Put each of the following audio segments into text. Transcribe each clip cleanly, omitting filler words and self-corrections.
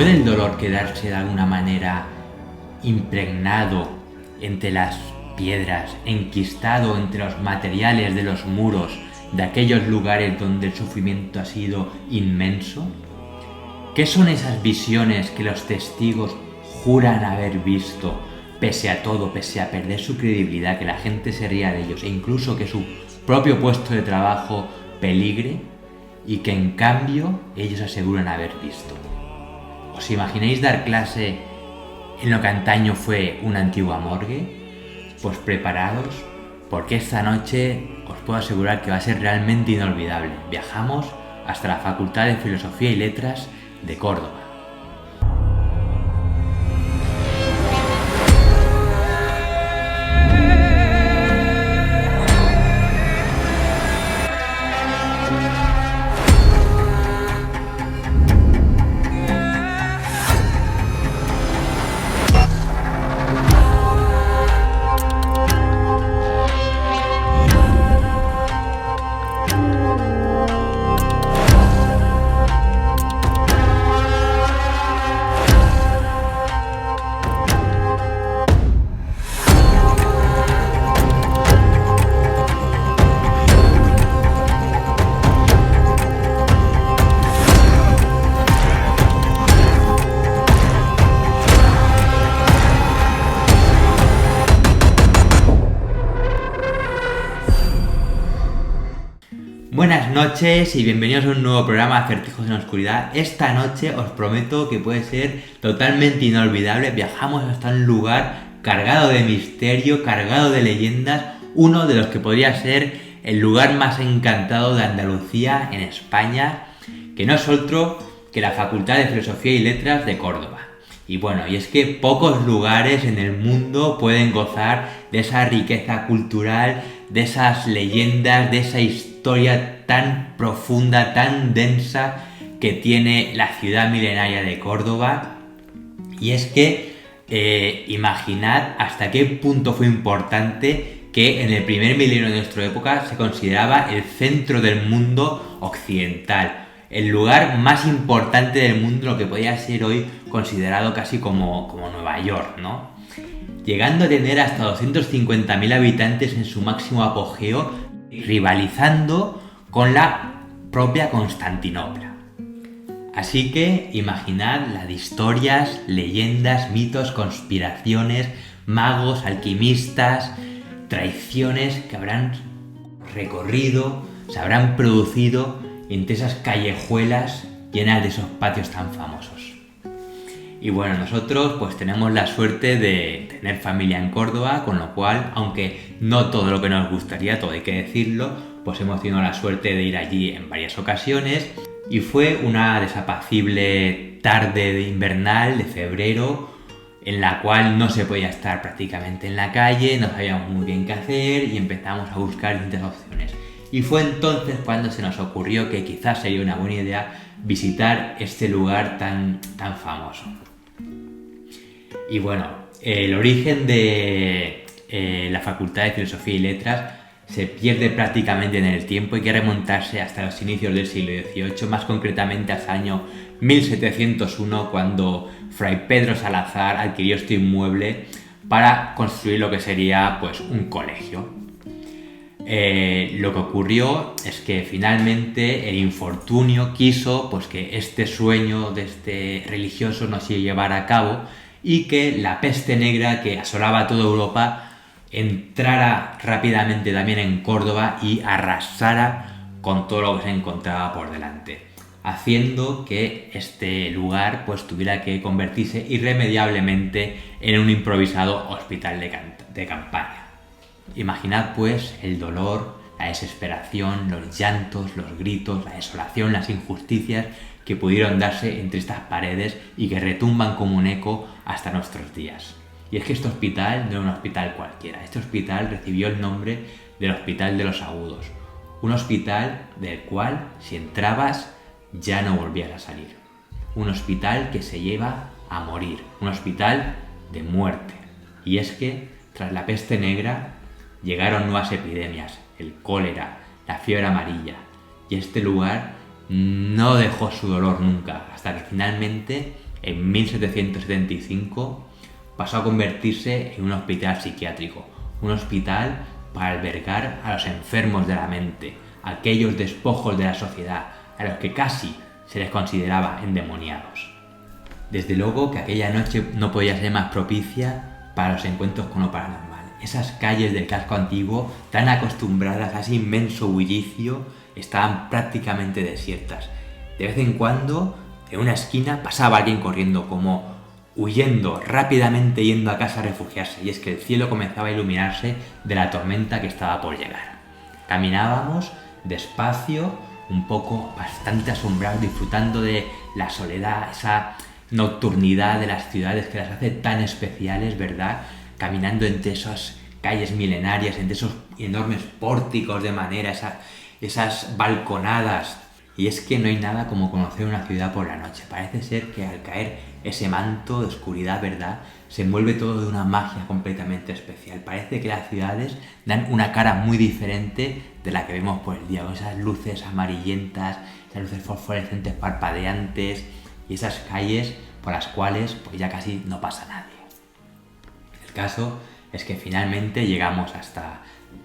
¿Puede el dolor quedarse de alguna manera impregnado entre las piedras, enquistado entre los materiales de los muros de aquellos lugares donde el sufrimiento ha sido inmenso? ¿Qué son esas visiones que los testigos juran haber visto, pese a todo, pese a perder su credibilidad, que la gente se ría de ellos e incluso que su propio puesto de trabajo peligre, y que en cambio ellos aseguran haber visto? ¿Os imagináis dar clase en lo que antaño fue una antigua morgue? Pues preparados, porque esta noche os puedo asegurar que va a ser realmente inolvidable. Viajamos hasta la Facultad de Filosofía y Letras de Córdoba. Buenas noches y bienvenidos a un nuevo programa de Acertijos en la Oscuridad. Esta noche os prometo que puede ser totalmente inolvidable. Viajamos hasta un lugar cargado de misterio, cargado de leyendas, uno de los que podría ser el lugar más encantado de Andalucía en España, que no es otro que la Facultad de Filosofía y Letras de Córdoba. Y bueno, y es que pocos lugares en el mundo pueden gozar de esa riqueza cultural, de esas leyendas, de esa historia tan profunda, tan densa que tiene la ciudad milenaria de Córdoba. Y es que imaginad hasta qué punto fue importante que en el primer milenio de nuestra época se consideraba el centro del mundo occidental, el lugar más importante del mundo, lo que podía ser hoy considerado casi como Nueva York, ¿no? Llegando a tener hasta 250.000 habitantes en su máximo apogeo, rivalizando con la propia Constantinopla. Así que imaginad la de historias, leyendas, mitos, conspiraciones, magos, alquimistas, traiciones que habrán recorrido, se habrán producido entre esas callejuelas llenas de esos patios tan famosos. Y bueno, nosotros pues tenemos la suerte de tener familia en Córdoba, con lo cual, aunque no todo lo que nos gustaría, todo hay que decirlo, pues hemos tenido la suerte de ir allí en varias ocasiones. Y fue una desapacible tarde de invernal de febrero, en la cual no se podía estar prácticamente en la calle, no sabíamos muy bien qué hacer y empezamos a buscar distintas opciones. Y fue entonces cuando se nos ocurrió que quizás sería una buena idea visitar este lugar tan famoso. Y bueno, el origen de la Facultad de Filosofía y Letras se pierde prácticamente en el tiempo. Hay que remontarse hasta los inicios del siglo XVIII, más concretamente hasta el año 1701, cuando Fray Pedro Salazar adquirió este inmueble para construir lo que sería pues un colegio. Lo que ocurrió es que finalmente el infortunio quiso pues que este sueño de este religioso no se llevara a cabo y que la peste negra que asolaba toda Europa entrara rápidamente también en Córdoba y arrasara con todo lo que se encontraba por delante, haciendo que este lugar pues tuviera que convertirse irremediablemente en un improvisado hospital de campaña. Imaginad pues el dolor, la desesperación, los llantos, los gritos, la desolación, las injusticias que pudieron darse entre estas paredes y que retumban como un eco hasta nuestros días. Y es que este hospital no era un hospital cualquiera. Este hospital recibió el nombre del Hospital de los Agudos. Un hospital del cual, si entrabas, ya no volvías a salir. Un hospital que se lleva a morir. Un hospital de muerte. Y es que, tras la peste negra, llegaron nuevas epidemias. El cólera, la fiebre amarilla. Y este lugar no dejó su dolor nunca, hasta que finalmente en 1775 pasó a convertirse en un hospital psiquiátrico, un hospital para albergar a los enfermos de la mente, aquellos despojos de la sociedad, a los que casi se les consideraba endemoniados. Desde luego que aquella noche no podía ser más propicia para los encuentros con lo paranormal. Esas calles del casco antiguo, tan acostumbradas a ese inmenso bullicio, estaban prácticamente desiertas. De vez en cuando, en una esquina, pasaba alguien corriendo, como huyendo, rápidamente yendo a casa a refugiarse, y es que el cielo comenzaba a iluminarse de la tormenta que estaba por llegar. Caminábamos despacio, un poco bastante asombrados, disfrutando de la soledad, esa nocturnidad de las ciudades que las hace tan especiales, ¿verdad? Caminando entre esas calles milenarias, entre esos enormes pórticos de madera, esas balconadas. Y es que no hay nada como conocer una ciudad por la noche. Parece ser que al caer ese manto de oscuridad, ¿verdad?, se envuelve todo de una magia completamente especial. Parece que las ciudades dan una cara muy diferente de la que vemos por el día, con esas luces amarillentas, esas luces fosforescentes parpadeantes y esas calles por las cuales pues ya casi no pasa nadie. El caso es que finalmente llegamos hasta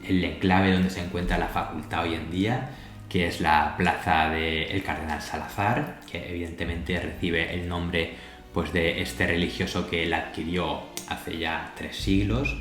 el enclave donde se encuentra la facultad hoy en día, que es la plaza del Cardenal Salazar, que evidentemente recibe el nombre pues de este religioso que él adquirió hace ya 3 siglos.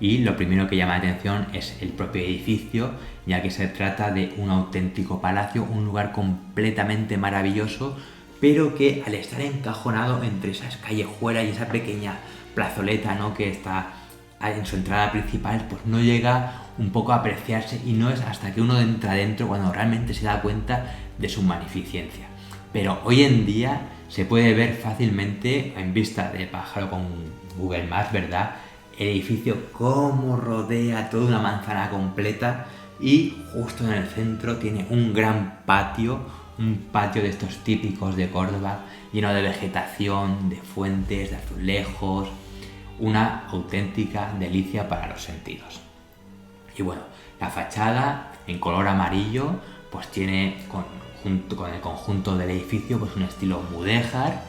Y lo primero que llama la atención es el propio edificio, ya que se trata de un auténtico palacio, un lugar completamente maravilloso, pero que al estar encajonado entre esas callejuelas y esa pequeña plazoleta, ¿no?, que está en su entrada principal, pues no llega un poco a apreciarse, y no es hasta que uno entra dentro cuando realmente se da cuenta de su magnificencia. Pero hoy en día se puede ver fácilmente, en vista de pájaro con Google Maps, ¿verdad?, el edificio cómo rodea toda una manzana completa, y justo en el centro tiene un gran patio, un patio de estos típicos de Córdoba, lleno de vegetación, de fuentes, de azulejos, una auténtica delicia para los sentidos. Y bueno, la fachada en color amarillo pues tiene junto con el conjunto del edificio pues un estilo mudéjar,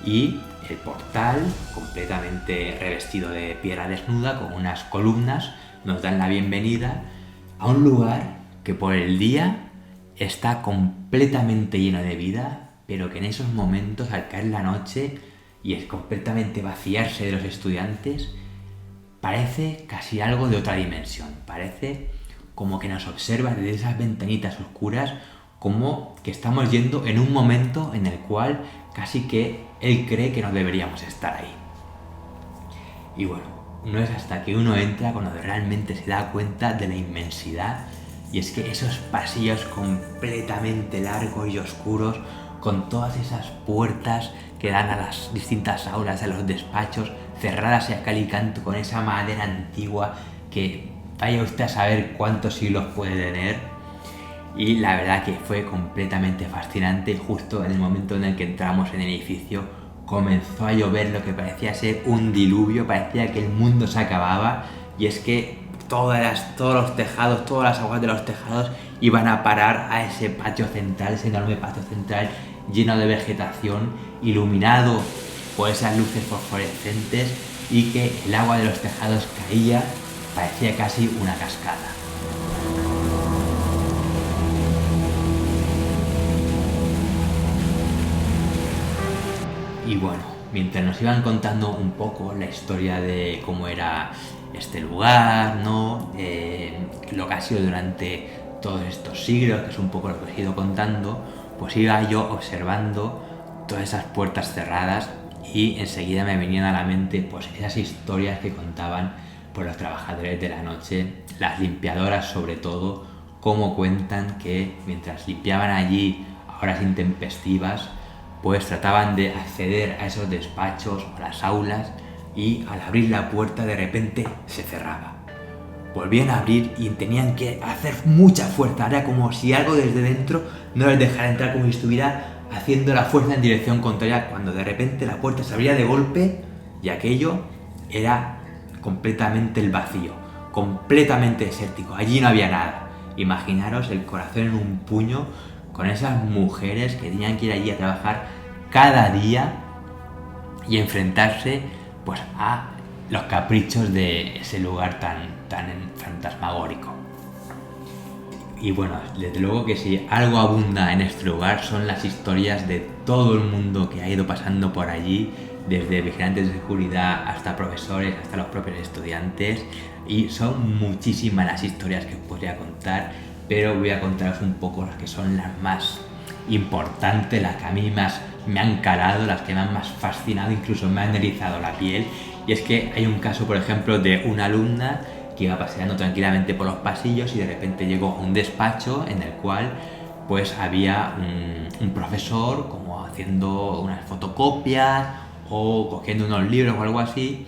y el portal completamente revestido de piedra desnuda con unas columnas nos dan la bienvenida a un lugar que por el día está completamente lleno de vida, pero que en esos momentos, al caer la noche y es completamente vaciarse de los estudiantes, parece casi algo de otra dimensión. Parece como que nos observa desde esas ventanitas oscuras, como que estamos yendo en un momento en el cual casi que él cree que no deberíamos estar ahí. Y bueno, no es hasta que uno entra cuando realmente se da cuenta de la inmensidad, y es que esos pasillos completamente largos y oscuros, con todas esas puertas que dan a las distintas aulas, a los despachos, cerradas y a cal y canto, con esa madera antigua que vaya usted a saber cuántos siglos puede tener. Y la verdad que fue completamente fascinante. Justo en el momento en el que entramos en el edificio comenzó a llover lo que parecía ser un diluvio, parecía que el mundo se acababa, y es que todos los tejados, todas las aguas de los tejados iban a parar a ese patio central, ese enorme patio central lleno de vegetación, iluminado por esas luces fosforescentes, y que el agua de los tejados caía, parecía casi una cascada. Y bueno, mientras nos iban contando un poco la historia de cómo era este lugar, ¿no?, lo que ha sido durante todos estos siglos, que es un poco lo que os he ido contando, pues iba yo observando todas esas puertas cerradas, y enseguida me venían a la mente pues esas historias que contaban por los trabajadores de la noche, las limpiadoras sobre todo, cómo cuentan que mientras limpiaban allí a horas intempestivas, pues trataban de acceder a esos despachos o las aulas, y al abrir la puerta de repente se cerraba. Volvían a abrir y tenían que hacer mucha fuerza, era como si algo desde dentro no les dejara entrar, como si estuviera haciendo la fuerza en dirección contraria, cuando de repente la puerta se abría de golpe y aquello era completamente el vacío, completamente desértico, allí no había nada. Imaginaros el corazón en un puño con esas mujeres que tenían que ir allí a trabajar cada día y enfrentarse pues a los caprichos de ese lugar tan fantasmagórico. Y bueno, desde luego que si algo abunda en este lugar son las historias de todo el mundo que ha ido pasando por allí, desde vigilantes de seguridad hasta profesores, hasta los propios estudiantes, y son muchísimas las historias que os podría contar, pero voy a contaros un poco las que son las más importantes, las que a mí más me han calado, las que me han más fascinado, incluso me han erizado la piel. Y es que hay un caso, por ejemplo, de una alumna que iba paseando tranquilamente por los pasillos y de repente llegó a un despacho en el cual pues había un profesor como haciendo unas fotocopias o cogiendo unos libros o algo así,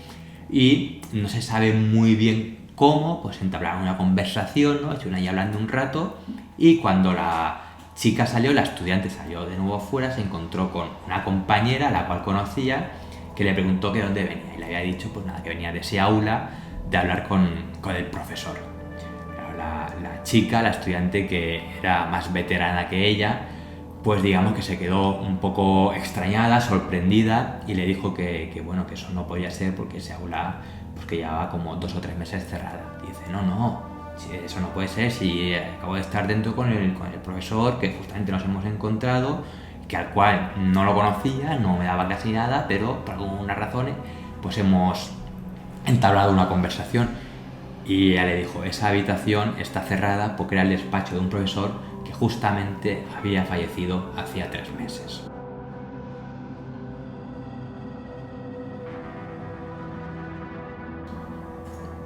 y no se sabe muy bien cómo, pues entablaron una conversación, ¿no? Estuvieron ahí hablando un rato, y cuando la chica salió, la estudiante salió de nuevo fuera, se encontró con una compañera a la cual conocía, que le preguntó que de dónde venía, y le había dicho pues nada, que venía de ese aula de hablar con el profesor. La chica, la estudiante que era más veterana que ella, pues digamos que se quedó un poco extrañada, sorprendida, y le dijo que bueno, que eso no podía ser porque ese aula pues que llevaba como 2 o 3 meses cerrada. Y dice, no, si eso no puede ser, si acabo de estar dentro con el profesor que justamente nos hemos encontrado, que al cual no lo conocía, no me daba casi nada, pero por algunas razones pues hemos entablado una conversación. Y ella le dijo, esa habitación está cerrada porque era el despacho de un profesor que justamente había fallecido hacía 3 meses.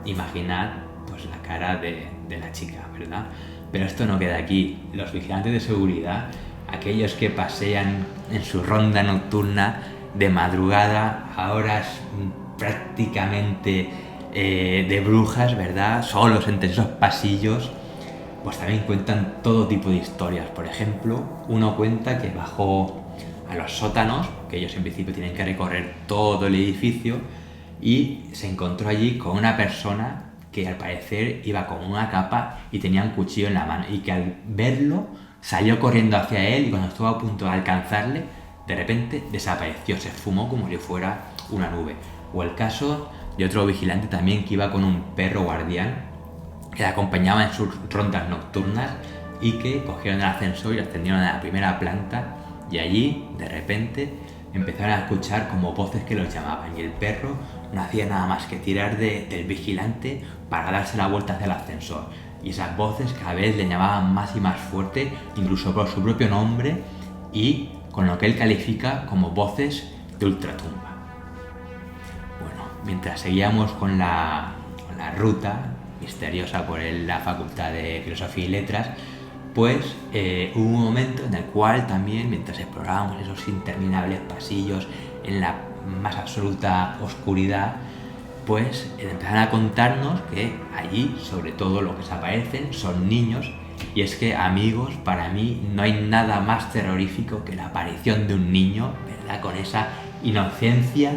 Imaginad pues la cara de la chica, ¿verdad? Pero esto no queda aquí. Los vigilantes de seguridad, aquellos que pasean en su ronda nocturna de madrugada a horas prácticamente de brujas, ¿verdad? Solos entre esos pasillos, pues también cuentan todo tipo de historias. Por ejemplo, uno cuenta que bajó a los sótanos, que ellos en principio tienen que recorrer todo el edificio, y se encontró allí con una persona que al parecer iba con una capa y tenía un cuchillo en la mano, y que al verlo salió corriendo hacia él, y cuando estuvo a punto de alcanzarle, de repente desapareció, se esfumó como si fuera una nube. O el caso de otro vigilante también que iba con un perro guardián que le acompañaba en sus rondas nocturnas, y que cogieron el ascensor y ascendieron a la primera planta, y allí de repente empezaron a escuchar como voces que los llamaban, y el perro no hacía nada más que tirar del vigilante para darse la vuelta hacia el ascensor, y esas voces cada vez le llamaban más y más fuerte, incluso por su propio nombre y con lo que él califica como voces de ultratumba. Bueno, mientras seguíamos con la ruta misteriosa por la Facultad de Filosofía y Letras, pues hubo un momento en el cual también, mientras explorábamos esos interminables pasillos en la más absoluta oscuridad, pues empezaron a contarnos que allí, sobre todo, lo que se aparecen son niños. Y es que, amigos, para mí no hay nada más terrorífico que la aparición de un niño, ¿verdad? Con esa inocencia,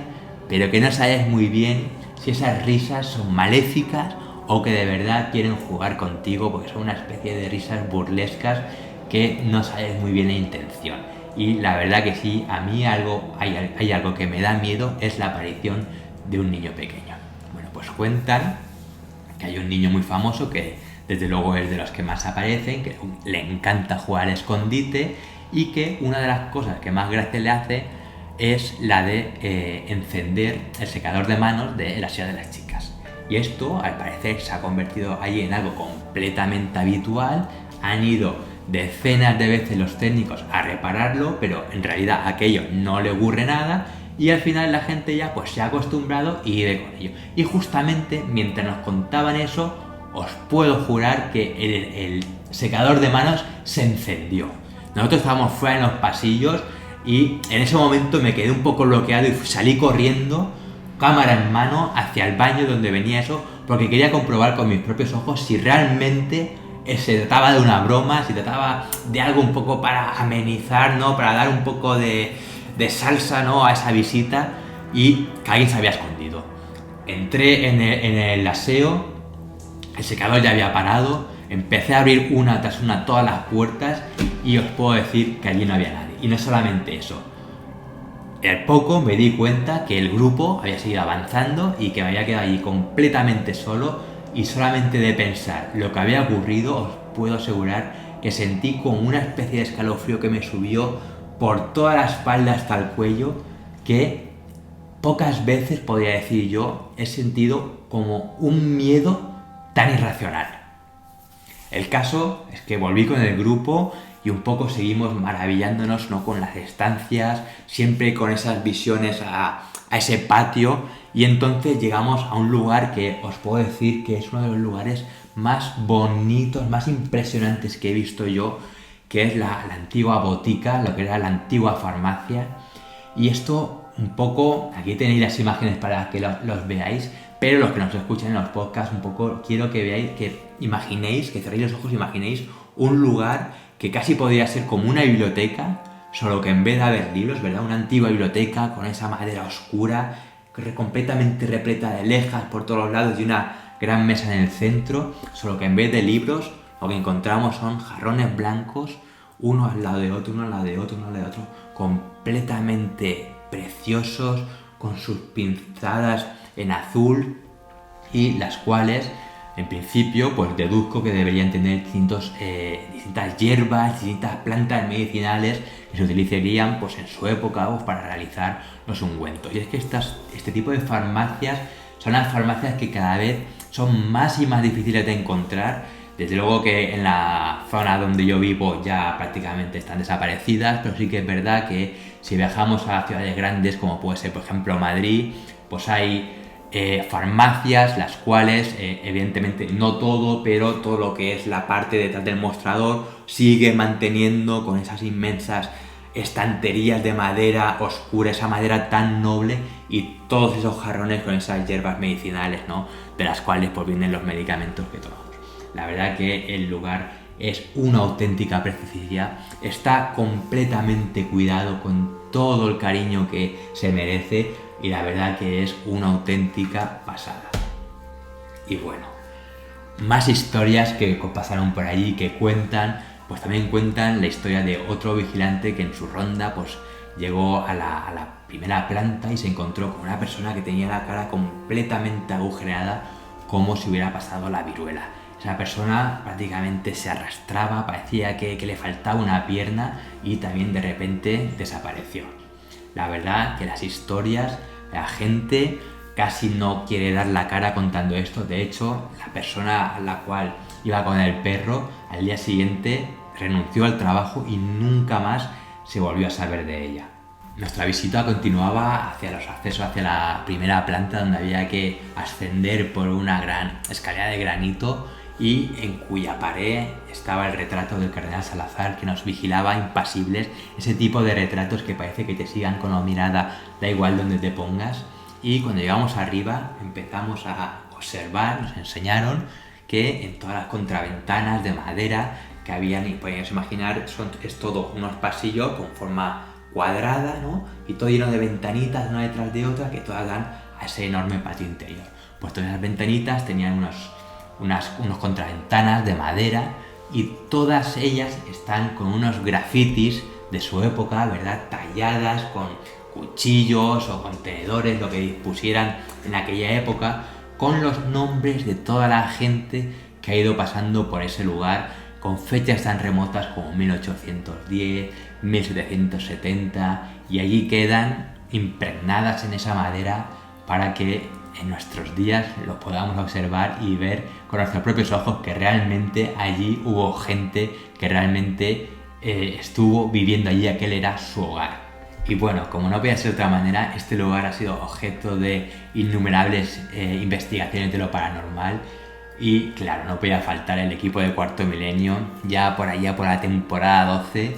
pero que no sabes muy bien si esas risas son maléficas o que de verdad quieren jugar contigo, porque son una especie de risas burlescas que no sabes muy bien la intención. Y la verdad que sí, a mí hay algo que me da miedo, es la aparición de un niño pequeño. Bueno, pues cuentan que hay un niño muy famoso que desde luego es de los que más aparecen, que le encanta jugar al escondite, y que una de las cosas que más gracia le hace es la de encender el secador de manos de la silla de las chicas. Y esto, al parecer, se ha convertido allí en algo completamente habitual. Han ido decenas de veces los técnicos a repararlo, pero en realidad a aquello no le ocurre nada, y al final la gente ya pues se ha acostumbrado y vive con ello. Y justamente mientras nos contaban eso, os puedo jurar que el secador de manos se encendió. Nosotros estábamos fuera en los pasillos y en ese momento me quedé un poco bloqueado y salí corriendo, cámara en mano, hacia el baño donde venía eso, porque quería comprobar con mis propios ojos si realmente se trataba de una broma, si trataba de algo un poco para amenizar, ¿no? Para dar un poco de salsa, ¿no? A esa visita, y que alguien se había escondido. Entré en el aseo, el secador ya había parado, empecé a abrir una tras una todas las puertas y os puedo decir que allí no había nadie. Y no solamente eso, Al poco me di cuenta que el grupo había seguido avanzando y que me había quedado allí completamente solo, y solamente de pensar lo que había ocurrido os puedo asegurar que sentí como una especie de escalofrío que me subió por toda la espalda hasta el cuello, que pocas veces, podría decir yo, he sentido como un miedo tan irracional. El caso es que volví con el grupo y un poco seguimos maravillándonos, ¿no?, con las estancias, siempre con esas visiones a ese patio, y entonces llegamos a un lugar que os puedo decir que es uno de los lugares más bonitos, más impresionantes que he visto yo, que es la antigua botica, lo que era la antigua farmacia. Y esto un poco, aquí tenéis las imágenes para que los veáis, pero los que nos escuchan en los podcasts, un poco quiero que veáis, que imaginéis, que cerréis los ojos, imaginéis un lugar que casi podría ser como una biblioteca, solo que en vez de haber libros, ¿verdad?, una antigua biblioteca con esa madera oscura, completamente repleta de lejas por todos los lados y una gran mesa en el centro, solo que en vez de libros lo que encontramos son jarrones blancos, uno al lado de otro, uno al lado de otro, uno al lado de otro, completamente preciosos, con sus pinzadas en azul, y las cuales en principio pues deduzco que deberían tener distintas hierbas, distintas plantas medicinales que se utilizarían pues en su época pues, para realizar los ungüentos. Y es que este tipo de farmacias son las farmacias que cada vez son más y más difíciles de encontrar. Desde luego que en la zona donde yo vivo ya prácticamente están desaparecidas, pero sí que es verdad que si viajamos a ciudades grandes como puede ser por ejemplo Madrid, pues hay farmacias las cuales evidentemente no todo, pero todo lo que es la parte detrás del mostrador sigue manteniendo con esas inmensas estanterías de madera oscura, esa madera tan noble, y todos esos jarrones con esas hierbas medicinales, ¿no?, de las cuales pues vienen los medicamentos que tomamos. La verdad que el lugar es una auténtica preciosidad, está completamente cuidado con todo el cariño que se merece, y la verdad que es una auténtica pasada. Y bueno, más historias que pasaron por allí, que cuentan, pues también cuentan la historia de otro vigilante que en su ronda pues llegó a la primera planta y se encontró con una persona que tenía la cara completamente agujereada, como si hubiera pasado la viruela. Esa persona prácticamente se arrastraba, parecía que le faltaba una pierna, y también de repente desapareció. La verdad que las historias, la gente casi no quiere dar la cara contando esto. De hecho, la persona a la cual iba con el perro al día siguiente renunció al trabajo y nunca más se volvió a saber de ella. Nuestra visita continuaba hacia los accesos hacia la primera planta, donde había que ascender por una gran escalera de granito, y en cuya pared estaba el retrato del cardenal Salazar, que nos vigilaba impasibles, ese tipo de retratos que parece que te sigan con la mirada, da igual donde te pongas. Y cuando llegamos arriba empezamos a observar, nos enseñaron que en todas las contraventanas de madera que habían, y podéis imaginar, es todo unos pasillos con forma cuadrada, ¿no?, y todo lleno de ventanitas una detrás de otra que todas dan a ese enorme patio interior. Pues todas las ventanitas tenían unos contraventanas de madera, y todas ellas están con unos grafitis de su época, ¿verdad?, talladas con cuchillos o con tenedores, lo que dispusieran en aquella época, con los nombres de toda la gente que ha ido pasando por ese lugar, con fechas tan remotas como 1810, 1770, y allí quedan impregnadas en esa madera para que en nuestros días lo podamos observar y ver con nuestros propios ojos que realmente allí hubo gente que realmente estuvo viviendo allí, aquel era su hogar. Y bueno, como no podía ser de otra manera, este lugar ha sido objeto de innumerables investigaciones de lo paranormal, y claro, no podía faltar el equipo de Cuarto Milenio, ya por allá por la temporada 12,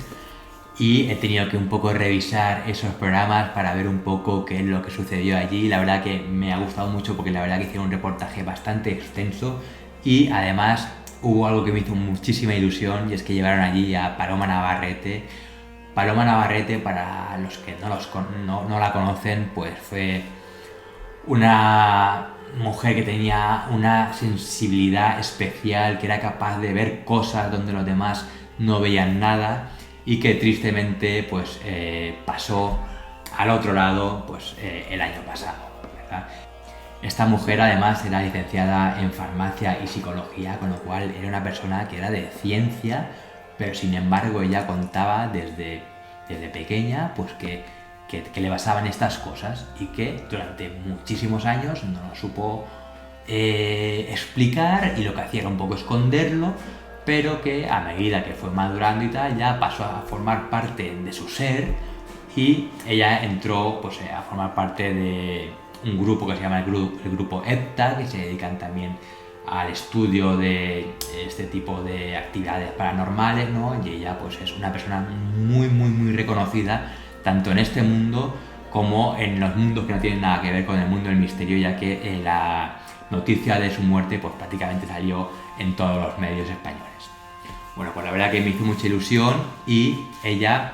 y he tenido que un poco revisar esos programas para ver un poco qué es lo que sucedió allí. La verdad que me ha gustado mucho, porque la verdad que hicieron un reportaje bastante extenso, y además hubo algo que me hizo muchísima ilusión, y es que llevaron allí a Paloma Navarrete. Paloma Navarrete, para los que no la conocen, pues fue una mujer que tenía una sensibilidad especial, que era capaz de ver cosas donde los demás no veían nada, y que tristemente pues pasó al otro lado pues el año pasado, ¿verdad? Esta mujer además era licenciada en farmacia y psicología, con lo cual era una persona que era de ciencia, pero sin embargo ella contaba desde pequeña pues que le pasaban estas cosas y que durante muchísimos años no lo supo explicar, y lo que hacía era un poco esconderlo, pero que a medida que fue madurando y tal ya pasó a formar parte de su ser, y ella entró pues a formar parte de un grupo que se llama el grupo EPTA, que se dedican también al estudio de este tipo de actividades paranormales, ¿no? Y ella pues es una persona muy reconocida tanto en este mundo como en los mundos que no tienen nada que ver con el mundo del misterio, ya que la noticia de su muerte pues prácticamente salió en todos los medios españoles. Bueno, pues la verdad que me hizo mucha ilusión, y ella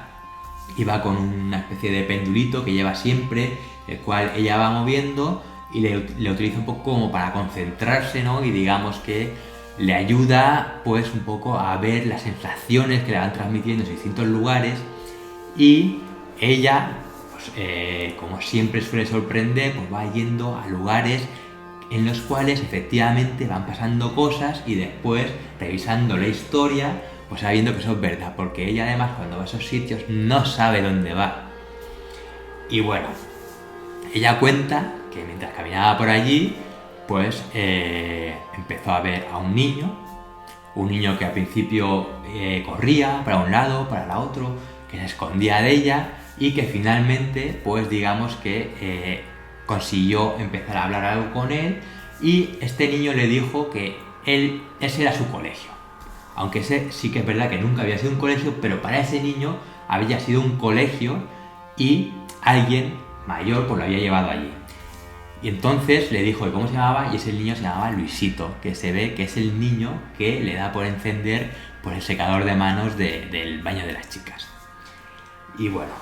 iba con una especie de pendulito que lleva siempre, el cual ella va moviendo y le utiliza un poco como para concentrarse, ¿no? Y digamos que le ayuda pues un poco a ver las sensaciones que le van transmitiendo en distintos lugares, y ella, pues, como siempre suele sorprender, pues va yendo a lugares en los cuales efectivamente van pasando cosas, y después, revisando la historia, pues sabiendo que eso es verdad, porque ella además cuando va a esos sitios no sabe dónde va. Y bueno, ella cuenta que mientras caminaba por allí, pues empezó a ver a un niño que al principio corría para un lado, para el otro, que se escondía de ella, y que finalmente, pues digamos que consiguió empezar a hablar algo con él, y este niño le dijo que ese era su colegio. Aunque ese sí que es verdad que nunca había sido un colegio, pero para ese niño había sido un colegio, y alguien mayor pues lo había llevado allí. Y entonces le dijo cómo se llamaba, y ese niño se llamaba Luisito, que se ve que es el niño que le da por encender pues el secador de manos del baño de las chicas. Y bueno,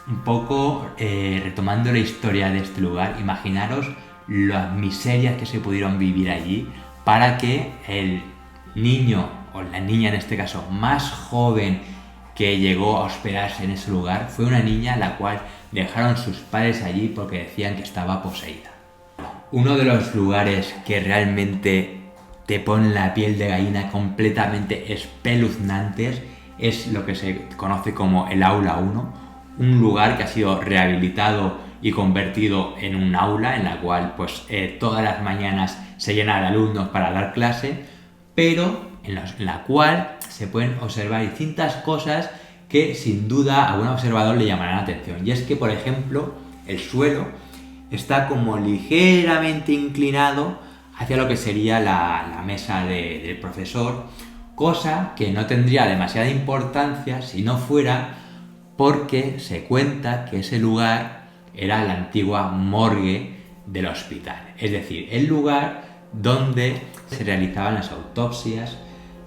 un poco retomando la historia de este lugar, imaginaros las miserias que se pudieron vivir allí para que el niño, o la niña en este caso, más joven que llegó a hospedarse en ese lugar, fue una niña la cual dejaron sus padres allí porque decían que estaba poseída. Uno de los lugares que realmente te pone la piel de gallina completamente espeluznantes es lo que se conoce como el Aula 1, un lugar que ha sido rehabilitado y convertido en un aula en la cual pues todas las mañanas se llena de alumnos para dar clase, pero en la cual se pueden observar distintas cosas que sin duda a algún observador le llamarán la atención. Y es que, por ejemplo, el suelo está como ligeramente inclinado hacia lo que sería la mesa del profesor, cosa que no tendría demasiada importancia si no fuera porque se cuenta que ese lugar era la antigua morgue del hospital, es decir, el lugar donde se realizaban las autopsias,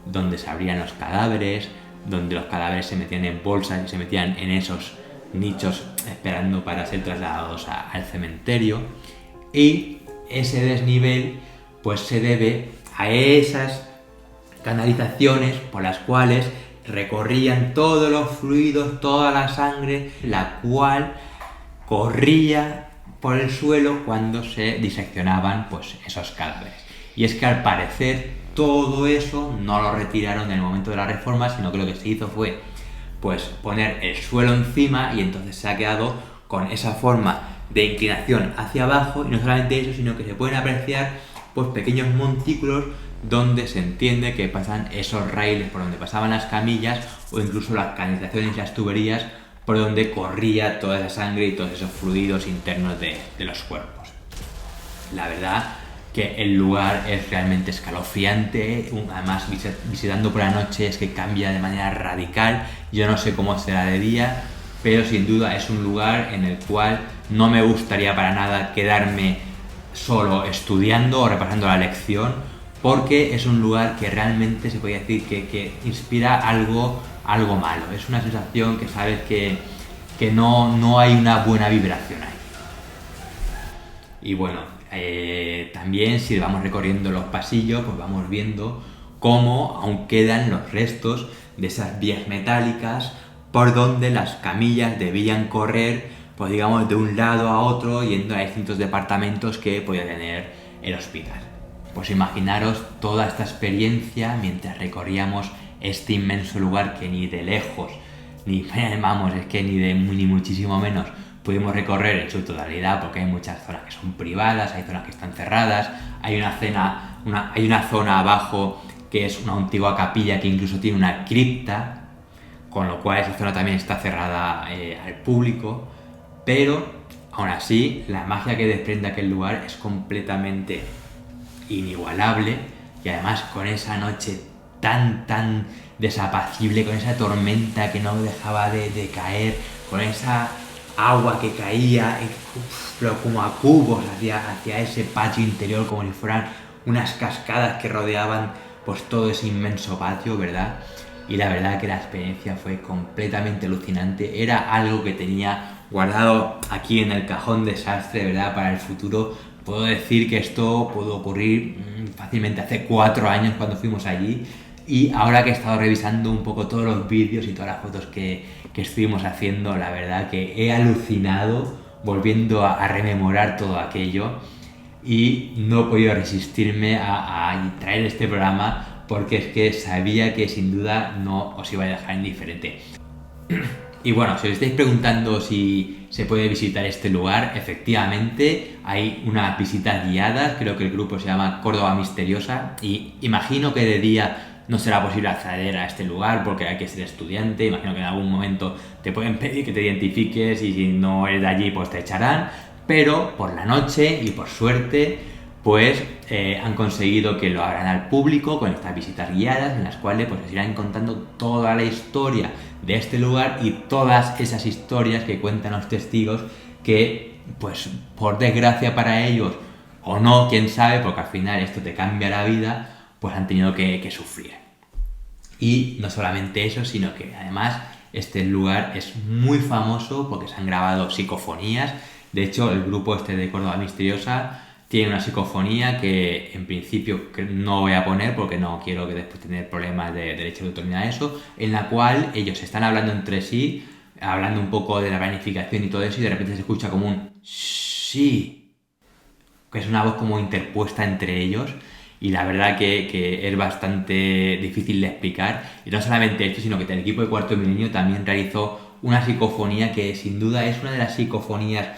donde se abrían los cadáveres, donde los cadáveres se metían en bolsas y se metían en esos nichos esperando para ser trasladados al cementerio. Y ese desnivel pues se debe a esas canalizaciones por las cuales recorrían todos los fluidos, toda la sangre, la cual corría por el suelo cuando se diseccionaban pues esos cadáveres. Y es que al parecer todo eso no lo retiraron en el momento de la reforma, sino que lo que se hizo fue pues poner el suelo encima, y entonces se ha quedado con esa forma de inclinación hacia abajo. Y no solamente eso, sino que se pueden apreciar pues pequeños montículos donde se entiende que pasan esos raíles por donde pasaban las camillas, o incluso las canalizaciones y las tuberías por donde corría toda esa sangre y todos esos fluidos internos de los cuerpos. La verdad que el lugar es realmente escalofriante, además visitando por la noche es que cambia de manera radical. Yo no sé cómo será de día, pero sin duda es un lugar en el cual no me gustaría para nada quedarme solo estudiando o repasando la lección, porque es un lugar que realmente se puede decir que inspira algo malo. Es una sensación que sabes que no hay una buena vibración ahí. Y bueno, también si vamos recorriendo los pasillos, pues vamos viendo cómo aún quedan los restos de esas vías metálicas por donde las camillas debían correr pues digamos, de un lado a otro, yendo a distintos departamentos que podía tener el hospital. Pues imaginaros toda esta experiencia mientras recorríamos este inmenso lugar que ni de lejos, ni vamos, es que ni muchísimo menos pudimos recorrer en su totalidad, porque hay muchas zonas que son privadas, hay zonas que están cerradas, hay una zona abajo que es una antigua capilla que incluso tiene una cripta, con lo cual esa zona también está cerrada al público, pero aún así la magia que desprende aquel lugar es completamente inigualable, y además con esa noche tan desapacible, con esa tormenta que no dejaba de caer, con esa agua que caía, pero como a cubos hacia ese patio interior, como si fueran unas cascadas que rodeaban pues todo ese inmenso patio, ¿verdad? Y la verdad que la experiencia fue completamente alucinante. Era algo que tenía guardado aquí en el cajón desastre, ¿verdad? Para el futuro. Puedo decir que esto pudo ocurrir fácilmente hace 4 años cuando fuimos allí, y ahora que he estado revisando un poco todos los vídeos y todas las fotos que estuvimos haciendo, la verdad que he alucinado volviendo a rememorar todo aquello, y no he podido resistirme a traer este programa, porque es que sabía que sin duda no os iba a dejar indiferente. Y bueno, si os estáis preguntando si se puede visitar este lugar, efectivamente hay unas visitas guiadas, creo que el grupo se llama Córdoba Misteriosa, y imagino que de día no será posible acceder a este lugar porque hay que ser estudiante, imagino que en algún momento te pueden pedir que te identifiques y si no eres de allí pues te echarán, pero por la noche y por suerte pues han conseguido que lo abran al público con estas visitas guiadas en las cuales pues os irán contando toda la historia de este lugar y todas esas historias que cuentan los testigos que, pues por desgracia para ellos, o no, quién sabe, porque al final esto te cambia la vida, pues han tenido que sufrir. Y no solamente eso, sino que además este lugar es muy famoso porque se han grabado psicofonías. De hecho, el grupo este de Córdoba Misteriosa tiene una psicofonía que en principio no voy a poner porque no quiero que después tener problemas de derecho de autor ni nada de eso, en la cual ellos están hablando entre sí, hablando un poco de la planificación y todo eso, y de repente se escucha como un sí, que es una voz como interpuesta entre ellos, y la verdad que es bastante difícil de explicar. Y no solamente esto, sino que el equipo de Cuarto Milenio también realizó una psicofonía que sin duda es una de las psicofonías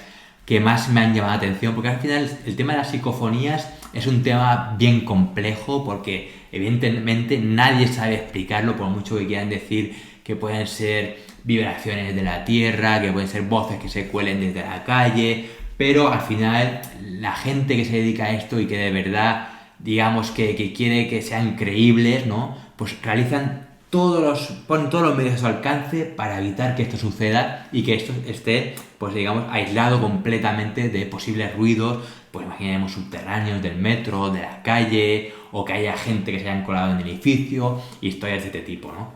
que más me han llamado la atención, porque al final el tema de las psicofonías es un tema bien complejo, porque evidentemente nadie sabe explicarlo, por mucho que quieran decir que pueden ser vibraciones de la tierra, que pueden ser voces que se cuelen desde la calle, pero al final la gente que se dedica a esto y que de verdad, digamos que quiere que sean creíbles, ¿no? Pues realizan ponen todos los medios a su alcance para evitar que esto suceda y que esto esté, pues digamos, aislado completamente de posibles ruidos, pues imaginemos subterráneos del metro, de la calle, o que haya gente que se hayan colado en el edificio, historias de este tipo, ¿no?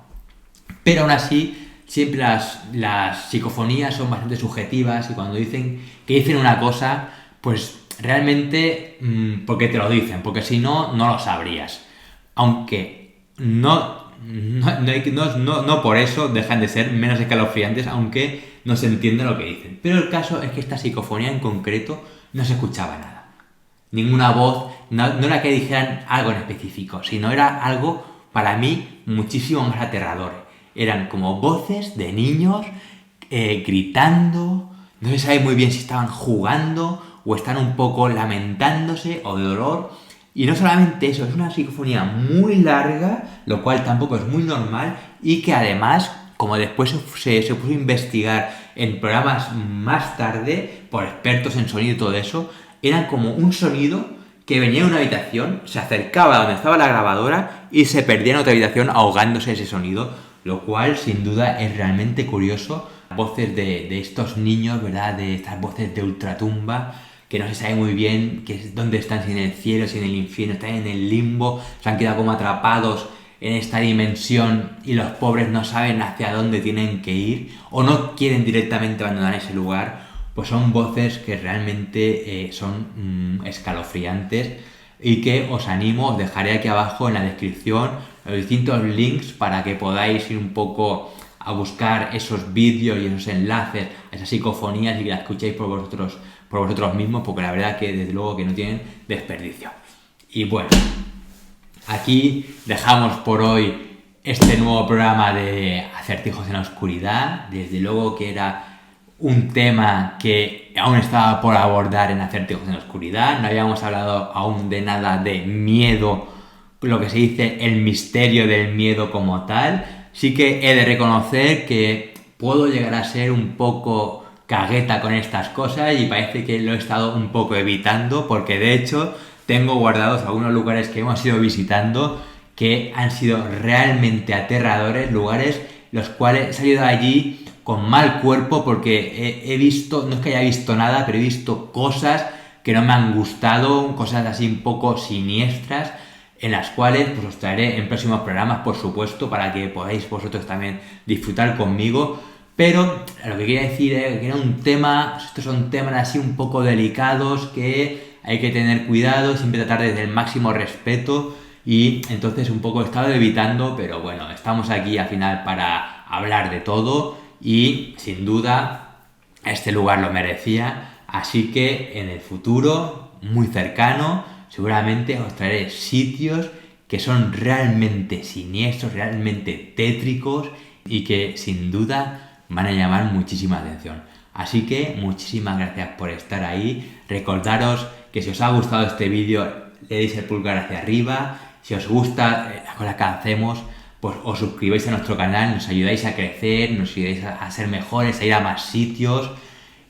Pero aún así, siempre las psicofonías son bastante subjetivas, y cuando dicen que dicen una cosa, pues realmente, porque te lo dicen, porque si no, no lo sabrías. Aunque no por eso dejan de ser menos escalofriantes, aunque no se entiende lo que dicen. Pero el caso es que esta psicofonía en concreto no se escuchaba nada. Ninguna voz, no era que dijeran algo en específico, sino era algo, para mí, muchísimo más aterrador. Eran como voces de niños gritando, no se sabe muy bien si estaban jugando o están un poco lamentándose o de dolor. Y no solamente eso, es una psicofonía muy larga, lo cual tampoco es muy normal, y que además, como después se puso a investigar en programas más tarde, por expertos en sonido y todo eso, eran como un sonido que venía de una habitación, se acercaba a donde estaba la grabadora y se perdía en otra habitación ahogándose ese sonido, lo cual sin duda es realmente curioso. Voces de estos niños, ¿verdad? De estas voces de ultratumba, que no se sabe muy bien dónde están, si en el cielo, si en el infierno, están en el limbo, se han quedado como atrapados en esta dimensión y los pobres no saben hacia dónde tienen que ir o no quieren directamente abandonar ese lugar. Pues son voces que realmente son escalofriantes, y que os animo, os dejaré aquí abajo en la descripción los distintos links para que podáis ir un poco a buscar esos vídeos y esos enlaces, esas psicofonías y que las escuchéis por vosotros mismos, porque la verdad que desde luego que no tienen desperdicio. Y bueno, aquí dejamos por hoy este nuevo programa de Acertijos en la Oscuridad. Desde luego que era un tema que aún estaba por abordar en Acertijos en la Oscuridad. No habíamos hablado aún de nada de miedo, lo que se dice el misterio del miedo como tal. Sí que he de reconocer que puedo llegar a ser un poco cagueta con estas cosas y parece que lo he estado un poco evitando, porque de hecho tengo guardados algunos lugares que hemos ido visitando que han sido realmente aterradores, lugares los cuales he salido de allí con mal cuerpo porque he visto, no es que haya visto nada, pero he visto cosas que no me han gustado, cosas así un poco siniestras, en las cuales pues os traeré en próximos programas, por supuesto, para que podáis vosotros también disfrutar conmigo. Pero lo que quería decir es que era un tema, estos son temas así un poco delicados que hay que tener cuidado, siempre tratar desde el máximo respeto, y entonces un poco he estado evitando, pero bueno, estamos aquí al final para hablar de todo y sin duda este lugar lo merecía, así que en el futuro, muy cercano, seguramente os traeré sitios que son realmente siniestros, realmente tétricos y que sin duda van a llamar muchísima atención. Así que muchísimas gracias por estar ahí. Recordaros que si os ha gustado este vídeo le deis el pulgar hacia arriba. Si os gusta la cosa que hacemos, pues os suscribáis a nuestro canal, nos ayudáis a crecer, nos ayudáis a ser mejores, a ir a más sitios.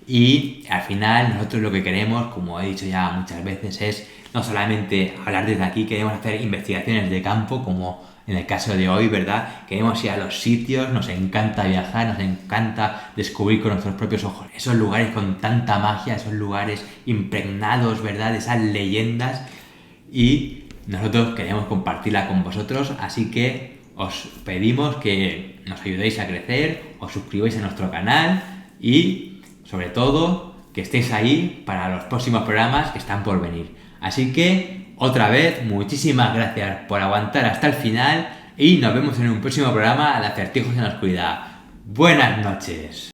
Y al final nosotros lo que queremos, como he dicho ya muchas veces, es no solamente hablar desde aquí, queremos hacer investigaciones de campo, como en el caso de hoy, ¿verdad? Queremos ir a los sitios, nos encanta viajar, nos encanta descubrir con nuestros propios ojos esos lugares con tanta magia, esos lugares impregnados, ¿verdad? De esas leyendas, y nosotros queremos compartirla con vosotros, así que os pedimos que nos ayudéis a crecer, os suscribáis a nuestro canal y, sobre todo, que estéis ahí para los próximos programas que están por venir. Así que, otra vez, muchísimas gracias por aguantar hasta el final y nos vemos en un próximo programa de Acertijos en la Oscuridad. Buenas noches.